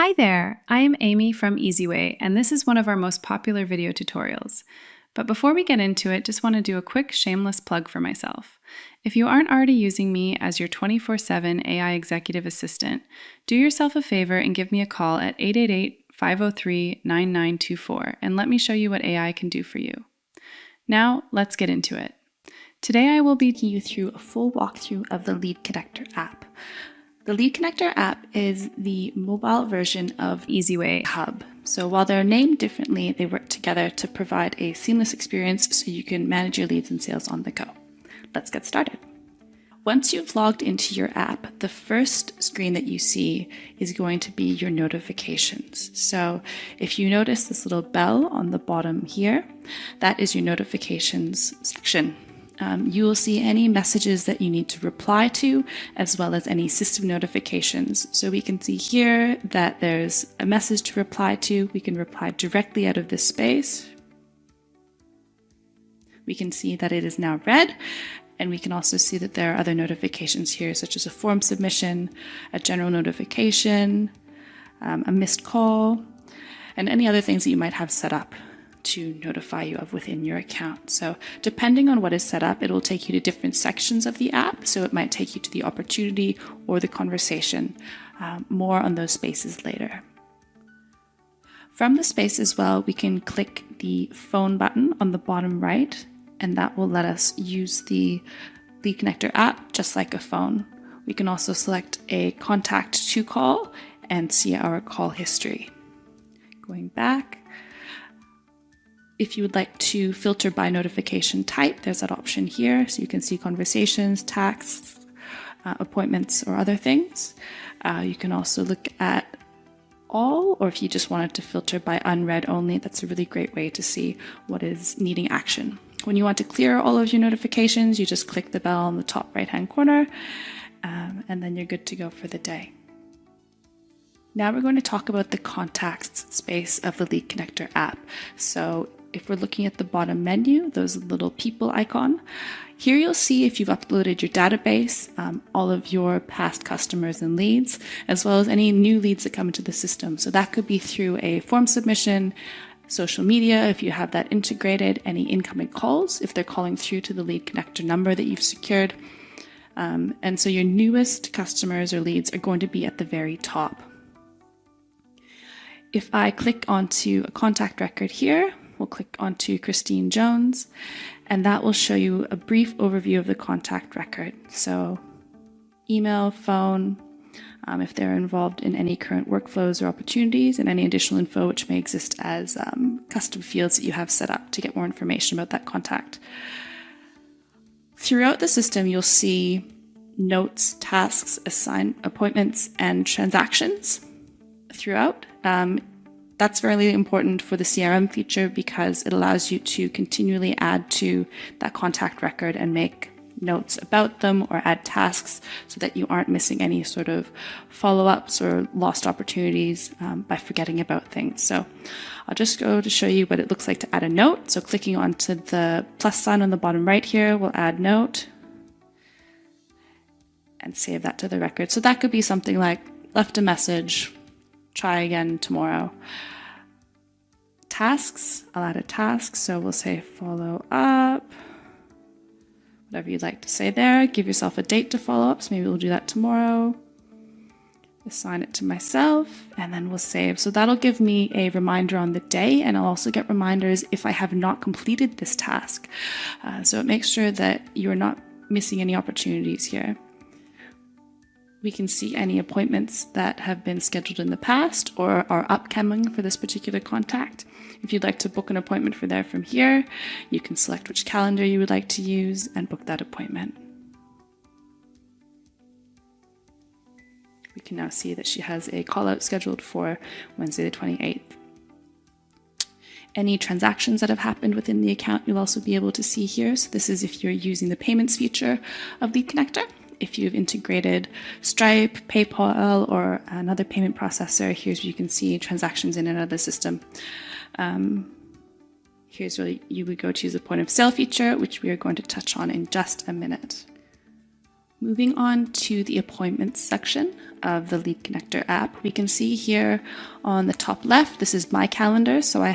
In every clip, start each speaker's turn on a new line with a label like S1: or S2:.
S1: Hi there, I am Amy from EZWAi, and this is one of our most popular video tutorials. But before we get into it, just want to do a quick shameless plug for myself. If you aren't already using me as your 24/7 AI executive assistant, do yourself a favor and give me a call at 888-503-9924 and let me show you what AI can do for you. Now, let's get into it. Today I will be taking you through a full walkthrough of the LeadConnector app. The LeadConnector app is the mobile version of EZWAi Hub. So while they're named differently, they work together to provide a seamless experience so you can manage your leads and sales on the go. Let's get started. Once you've logged into your app, the first screen that you see is going to be your notifications. So if you notice this little bell on the bottom here, that is your notifications section. You will see any messages that you need to reply to, as well as any system notifications. So we can see here that there's a message to reply to. We can reply directly out of this space. We can see that it is now red, and we can also see that there are other notifications here, such as a form submission, a general notification, a missed call, and any other things that you might have set up to notify you of within your account. So depending on what is set up, it will take you to different sections of the app. So it might take you to the opportunity or the conversation. More on those spaces later. From the space as well, we can click the phone button on the bottom right, and that will let us use the LeadConnector app just like a phone. We can also select a contact to call and see our call history. Going back, if you would like to filter by notification type, there's that option here. So you can see conversations, tasks, appointments, or other things. You can also look at all, or if you just wanted to filter by unread only, that's a really great way to see what is needing action. When you want to clear all of your notifications, you just click the bell on the top right-hand corner, and then you're good to go for the day. Now we're going to talk about the contacts space of the LeadConnector app. So if we're looking at the bottom menu, those little people icon, here you'll see if you've uploaded your database, all of your past customers and leads, as well as any new leads that come into the system. So that could be through a form submission, social media, if you have that integrated, any incoming calls, if they're calling through to the LeadConnector number that you've secured. And so your newest customers or leads are going to be at the very top. If I click onto a contact record here, we'll click onto Christine Jones, and that will show you a brief overview of the contact record. So email, phone, if they're involved in any current workflows or opportunities, and any additional info which may exist as custom fields that you have set up to get more information about that contact. Throughout the system, you'll see notes, tasks, assigned appointments, and transactions throughout. That's really important for the CRM feature because it allows you to continually add to that contact record and make notes about them or add tasks so that you aren't missing any sort of follow-ups or lost opportunities by forgetting about things. So I'll just go to show you what it looks like to add a note. So clicking onto the plus sign on the bottom right here, we'll add note and save that to the record. So that could be something like left a message, try again tomorrow. Tasks, I'll add a task. So we'll say follow up, whatever you'd like to say there. Give yourself a date to follow up. So maybe we'll do that tomorrow. Assign it to myself, and then we'll save. So that'll give me a reminder on the day, and I'll also get reminders if I have not completed this task. So it makes sure that you're not missing any opportunities here. We can see any appointments that have been scheduled in the past or are upcoming for this particular contact. If you'd like to book an appointment for there from here, you can select which calendar you would like to use and book that appointment. We can now see that she has a call out scheduled for Wednesday the 28th. Any transactions that have happened within the account, you'll also be able to see here. So this is if you're using the payments feature of LeadConnector. If you've integrated Stripe, PayPal, or another payment processor, here's where you can see transactions in and out of the system. Here's where you would go to use the point of sale feature, which we are going to touch on in just a minute. Moving on to the appointments section of the LeadConnector app, we can see here on the top left, this is my calendar. So I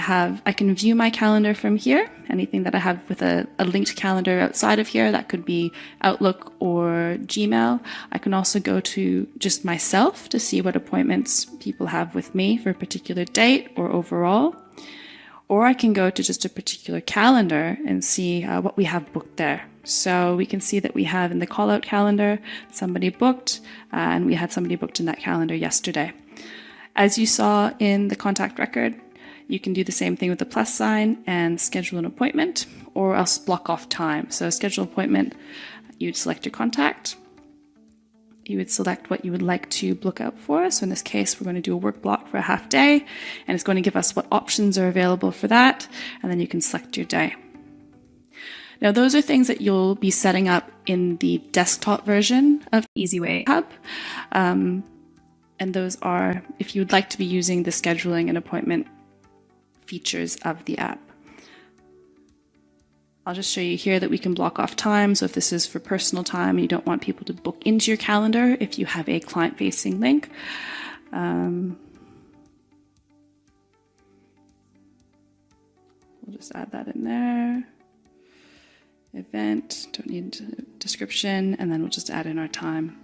S1: can view my calendar from here. Anything that I have with a linked calendar outside of here, that could be Outlook or Gmail. I can also go to just myself to see what appointments people have with me for a particular date or overall. Or I can go to just a particular calendar and see what we have booked there. So we can see that we have in the call out calendar somebody booked, and we had somebody booked in that calendar yesterday. As you saw in the contact record, you can do the same thing with the plus sign and schedule an appointment, or else block off time. So schedule appointment, you'd select your contact. You would select what you would like to book out for. So in this case, we're going to do a work block for a half day, and it's going to give us what options are available for that. And then you can select your day. Now, those are things that you'll be setting up in the desktop version of EZWAi Hub. And those are, if you would like to be using the scheduling and appointment features of the app. I'll just show you here that we can block off time. So if this is for personal time and you don't want people to book into your calendar, if you have a client-facing link, we'll just add that in there. Event, don't need a description, and then we'll just add in our time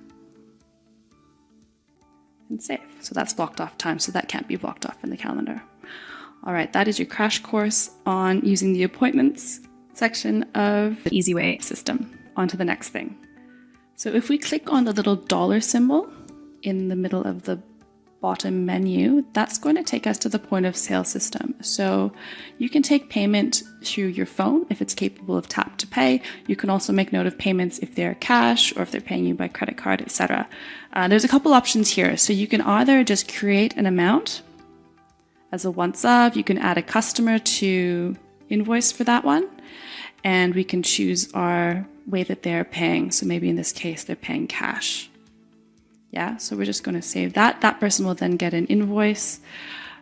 S1: and save. So that's blocked off time, so that can't be blocked off in the calendar. All right, that is your crash course on using the appointments section of the EZWAi system. On to the next thing. So if we click on the little dollar symbol in the middle of the bottom menu, that's going to take us to the point of sale system. So you can take payment through your phone if it's capable of tap to pay. You can also make note of payments if they're cash or if they're paying you by credit card, etc. There's a couple options here. So you can either just create an amount as a once of, you can add a customer to invoice for that one, and we can choose our way that they're paying. So maybe in this case, they're paying cash. Yeah, so we're just going to save that. That person will then get an invoice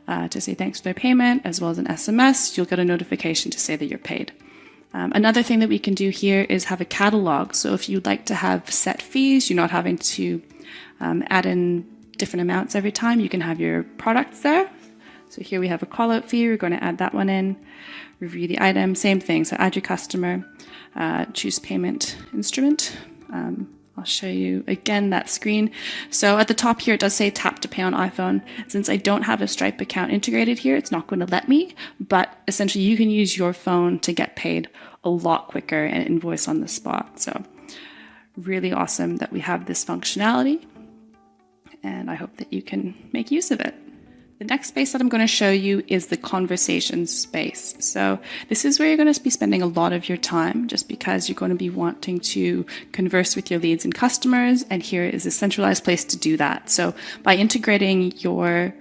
S1: to say thanks for their payment, as well as an SMS. You'll get a notification to say that you're paid. Another thing that we can do here is have a catalog. So if you'd like to have set fees, you're not having to add in different amounts every time, you can have your products there. So here we have a call out fee. We're going to add that one in. Review the item, same thing. So add your customer, choose payment instrument. I'll show you again that screen. So at the top here, it does say tap to pay on iPhone. Since I don't have a Stripe account integrated here, it's not going to let me, but essentially you can use your phone to get paid a lot quicker and invoice on the spot. So really awesome that we have this functionality, and I hope that you can make use of it. The next space that I'm going to show you is the conversations space. So this is where you're going to be spending a lot of your time, just because you're going to be wanting to converse with your leads and customers, and here is a centralized place to do that. So by integrating your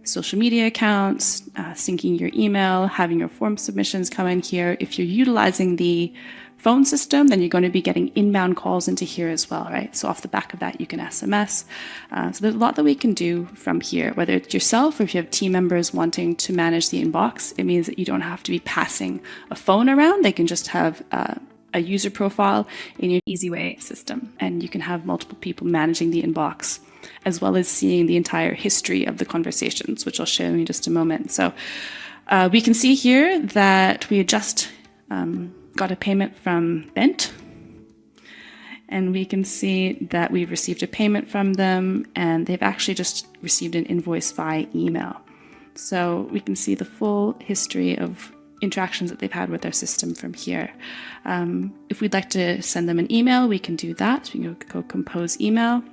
S1: social media accounts, syncing your email, having your form submissions come in here, if you're utilizing the phone system, then you're going to be getting inbound calls into here as well, right? So off the back of that, you can SMS. So there's a lot that we can do from here, whether it's yourself or if you have team members wanting to manage the inbox. It means that you don't have to be passing a phone around. They can just have a user profile in your EZWAi system, and you can have multiple people managing the inbox, as well as seeing the entire history of the conversations, which I'll show you in just a moment. So we can see here that we had just got a payment from Bent, and we can see that we've received a payment from them, and they've actually just received an invoice via email. So we can see the full history of interactions that they've had with our system from here. If we'd like to send them an email, we can do that. So we can go compose email.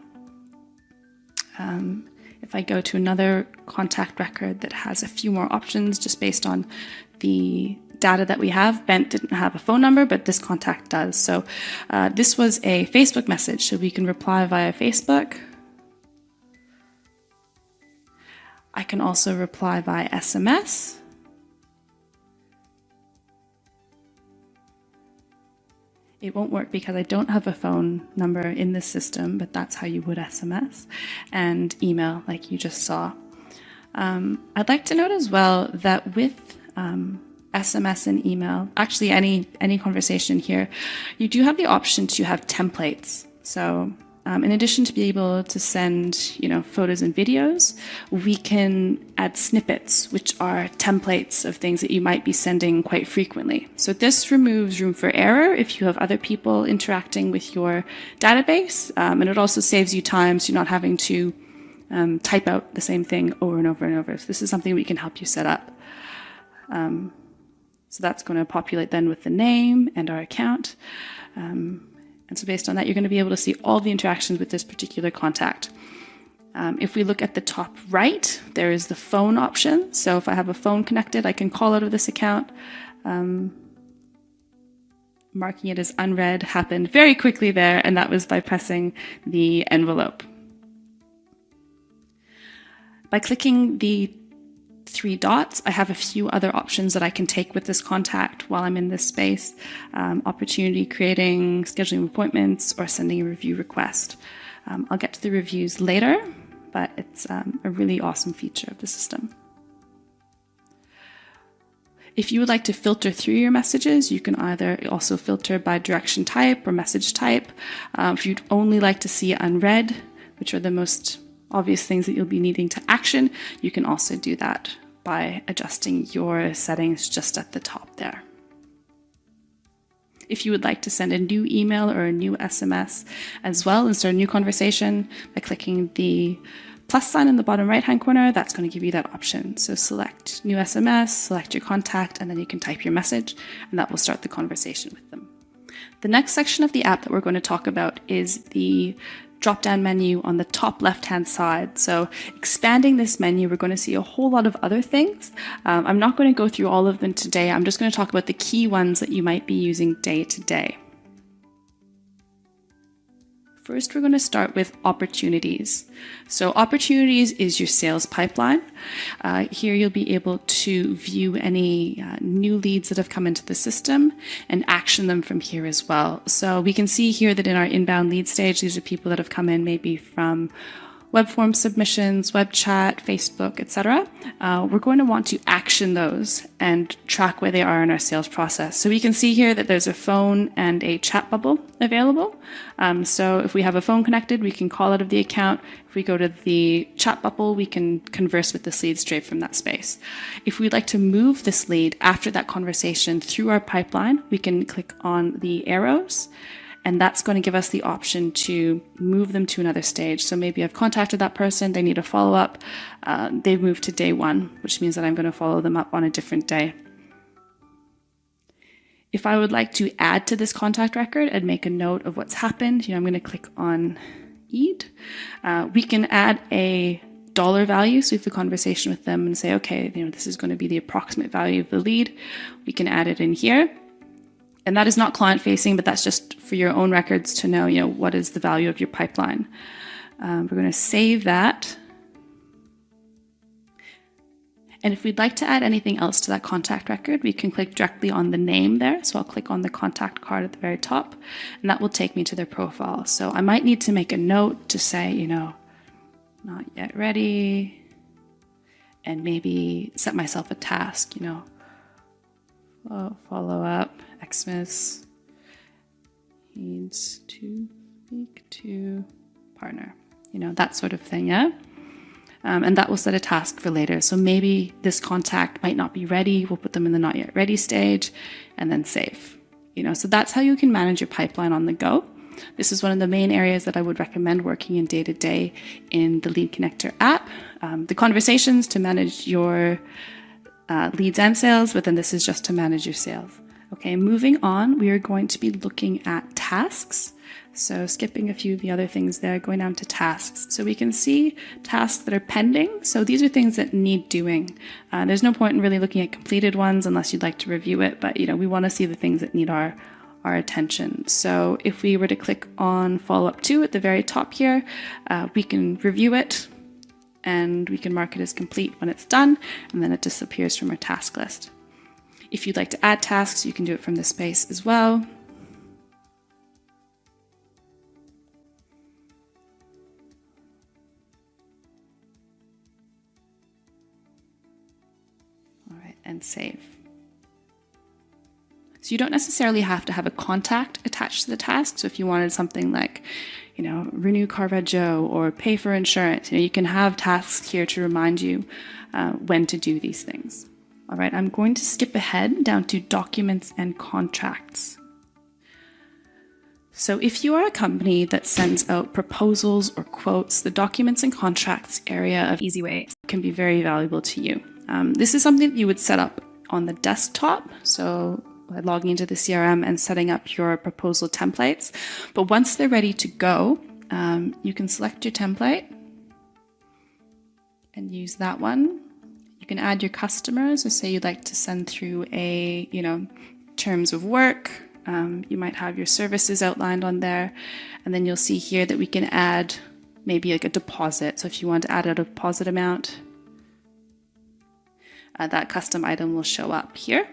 S1: If I go to another contact record that has a few more options just based on the data that we have, Bent didn't have a phone number, but this contact does. So this was a Facebook message, so we can reply via Facebook. I can also reply via SMS. It won't work because I don't have a phone number in this system, but that's how you would SMS, and email like you just saw. I'd like to note as well that with SMS and email, actually any conversation here, you do have the option to have templates. So in addition to be able to send, photos and videos, we can add snippets, which are templates of things that you might be sending quite frequently. So this removes room for error if you have other people interacting with your database, and it also saves you time, so you're not having to type out the same thing over and over and over. So this is something we can help you set up. So that's going to populate then with the name and our account. And so based on that, you're going to be able to see all the interactions with this particular contact. If we look at the top right, there is the phone option. So if I have a phone connected, I can call out of this account. Marking it as unread happened very quickly there, and that was by pressing the envelope. By clicking the 3 dots, I have a few other options that I can take with this contact while I'm in this space. Opportunity creating, scheduling appointments, or sending a review request. I'll get to the reviews later, but it's a really awesome feature of the system. If you would like to filter through your messages, you can either also filter by direction type or message type. If you'd only like to see unread, which are the most obvious things that you'll be needing to action, you can also do that by adjusting your settings just at the top there. If you would like to send a new email or a new SMS as well and start a new conversation, by clicking the plus sign in the bottom right hand corner, that's going to give you that option. So select new SMS, select your contact, and then you can type your message, and that will start the conversation with them. The next section of the app that we're going to talk about is the drop-down menu on the top left-hand side. So expanding this menu, we're going to see a whole lot of other things. I'm not going to go through all of them today. I'm just going to talk about the key ones that you might be using day to day. First, we're going to start with opportunities. So opportunities is your sales pipeline. Here you'll be able to view any new leads that have come into the system and action them from here as well. So we can see here that in our inbound lead stage, these are people that have come in maybe from web form submissions, web chat, Facebook, etc. We're going to want to action those and track where they are in our sales process. So we can see here that there's a phone and a chat bubble available. So if we have a phone connected, we can call out of the account. If we go to the chat bubble, we can converse with this lead straight from that space. If we'd like to move this lead after that conversation through our pipeline, we can click on the arrows, and that's going to give us the option to move them to another stage. So maybe I've contacted that person, they need a follow-up. They've moved to day 1, which means that I'm going to follow them up on a different day. If I would like to add to this contact record and make a note of what's happened, I'm going to click on EAD. We can add a dollar value, so we have a conversation with them and say, okay, this is going to be the approximate value of the lead. We can add it in here. And that is not client facing, but that's just for your own records to know, what is the value of your pipeline. We're going to save that. And if we'd like to add anything else to that contact record, we can click directly on the name there. So I'll click on the contact card at the very top, and that will take me to their profile. So I might need to make a note to say, not yet ready, and maybe set myself a task, follow up. Xmas needs to speak to partner, that sort of thing, yeah? And that will set a task for later. So maybe this contact might not be ready. We'll put them in the not yet ready stage and then save, So that's how you can manage your pipeline on the go. This is one of the main areas that I would recommend working in day to day in the LeadConnector app. The conversations to manage your leads and sales, but then this is just to manage your sales. Okay, moving on, we are going to be looking at tasks. So skipping a few of the other things there, going down to tasks. So we can see tasks that are pending. So these are things that need doing. There's no point in really looking at completed ones unless you'd like to review it, but we want to see the things that need our attention. So if we were to click on follow-up 2 at the very top here, we can review it and we can mark it as complete when it's done, and then it disappears from our task list. If you'd like to add tasks, you can do it from this space as well. All right, and save. So So you don't necessarily have to have a contact attached to the task. So if you wanted something like, renew car rego or pay for insurance, you can have tasks here to remind you when to do these things. All right, I'm going to skip ahead down to documents and contracts. So if you are a company that sends out proposals or quotes, the documents and contracts area of EZWAi can be very valuable to you. This is something that you would set up on the desktop. So by logging into the CRM and setting up your proposal templates. But once they're ready to go, you can select your template and use that one. You can add your customers, or say you'd like to send through a, terms of work. You might have your services outlined on there. And then you'll see here that we can add maybe like a deposit. So if you want to add a deposit amount, that custom item will show up here.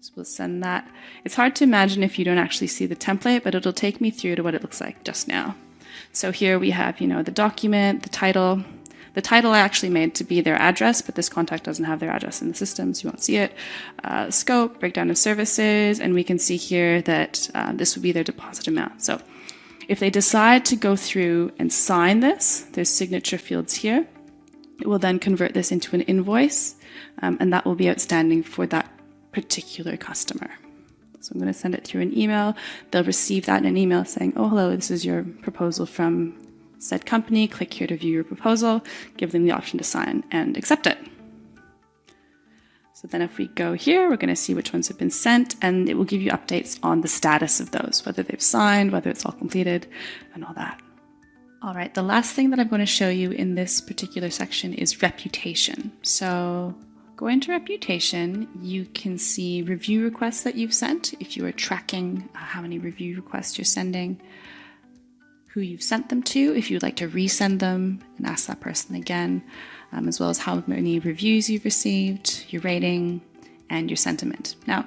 S1: So we'll send that. It's hard to imagine if you don't actually see the template, but it'll take me through to what it looks like just now. So here we have, the document, the title. The title I actually made to be their address, but this contact doesn't have their address in the system, so you won't see it. Scope, breakdown of services, and we can see here that this would be their deposit amount. So if they decide to go through and sign this, there's signature fields here. It will then convert this into an invoice, and that will be outstanding for that particular customer. So I'm going to send it through an email. They'll receive that in an email saying, oh, hello, this is your proposal from said company. Click here to view your proposal. Give them the option to sign and accept it. So then if we go here, we're going to see which ones have been sent, and it will give you updates on the status of those, whether they've signed, whether it's all completed, and all that. All right, the last thing that I'm going to show you in this particular section is reputation. So going to reputation, you can see review requests that you've sent, if you are tracking how many review requests you're sending, who you've sent them to, if you'd like to resend them and ask that person again, as well as how many reviews you've received, your rating, and your sentiment. Now,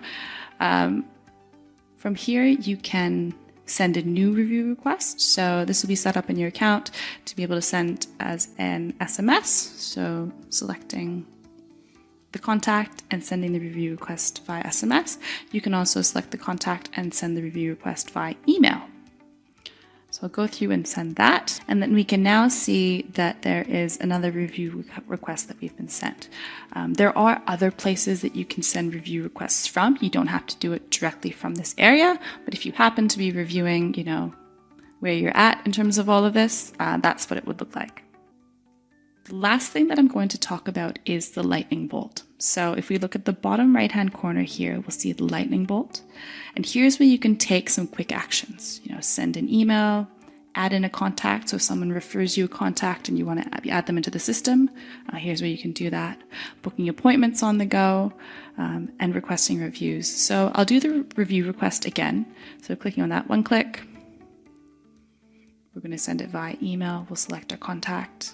S1: from here, you can send a new review request. So this will be set up in your account to be able to send as an SMS. So selecting the contact and sending the review request via SMS. You can also select the contact and send the review request via email. So I'll go through and send that. And then we can now see that there is another review request that we've been sent. There are other places that you can send review requests from. You don't have to do it directly from this area, but if you happen to be reviewing, where you're at in terms of all of this, that's what it would look like. The last thing that I'm going to talk about is the lightning bolt. So if we look at the bottom right-hand corner here, we'll see the lightning bolt. And here's where you can take some quick actions. Send an email, add in a contact. So if someone refers you a contact and you want to add them into the system, here's where you can do that. Booking appointments on the go, and requesting reviews. So I'll do the review request again. So clicking on that one click, we're going to send it via email. We'll select our contact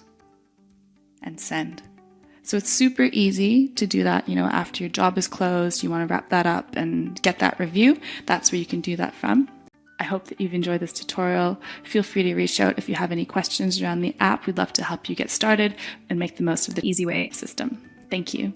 S1: and send. So it's super easy to do that, after your job is closed, you want to wrap that up and get that review. That's where you can do that from. I hope that you've enjoyed this tutorial. Feel free to reach out if you have any questions around the app. We'd love to help you get started and make the most of the EZWAi system. Thank you.